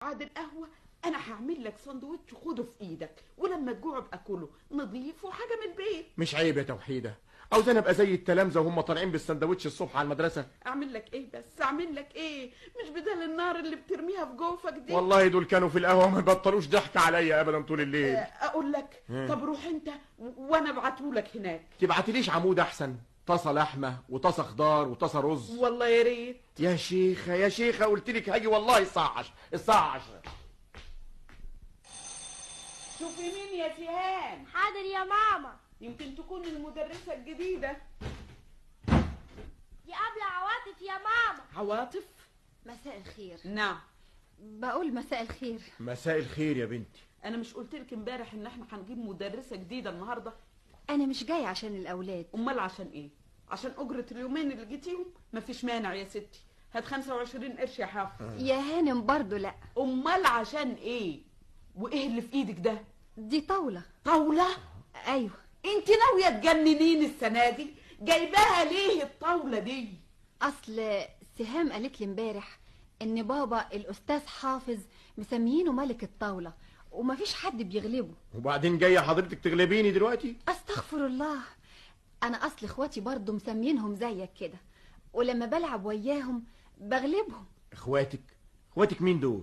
بعد القهوة أنا هعمل لك سندوتش خده في إيدك، ولما تجوع ابقى كله نضيف وحاجة من البيت. مش عيب يا توحيدة؟ عاوزاني ابقى زي التلامذة وهم طالعين بالسندوتش الصبح على المدرسة؟ أعمل لك إيه بس؟ أعمل لك إيه؟ مش بدل النار اللي بترميها في جوفك دي. والله دول كانوا في القهوة ما يبطلوش ضحك عليا أبدا طول الليل. أقول لك طب روح أنت وأنا أبعتهولك هناك. تبعتليش عمود أحسن، طاسة لحمة وطاسة خضار وطاسة رز. والله يا ريت. يا شيخة يا شيخة، قلت لك هاجي والله الساعة 10. شوفي مين يا سيهان. حاضر يا ماما. يمكن تكون المدرسة الجديدة. دي قبل عواطف يا ماما. عواطف؟ مساء الخير. نعم. بقول مساء الخير. مساء الخير يا بنتي. أنا مش قلت لك امبارح إن إحنا هنجيب مدرسة جديدة النهاردة؟ أنا مش جاي عشان الأولاد. أمال عشان إيه؟ عشان أجرة اليومين اللي جيتيهم؟ مفيش مانع يا ستي، هات 25 قرش يا حافظ. يا هانم برضو لأ. أمال عشان إيه؟ وإيه اللي في إيدك ده؟ دي طاولة. طاولة؟ أيوه. أنت ناوية تجننين السنة دي؟ جايباها ليه الطاولة دي؟ أصل سهام قالت لي امبارح إن بابا الأستاذ حافظ مسميينه ملك الطاولة ومفيش حد بيغلبه. وبعدين جاية حضرتك تغلبيني دلوقتي؟ أستغفر الله، أنا أصل إخواتي برضو مسمينهم زيك كده، ولما بلعب وياهم بغلبهم. اخواتك مين دول؟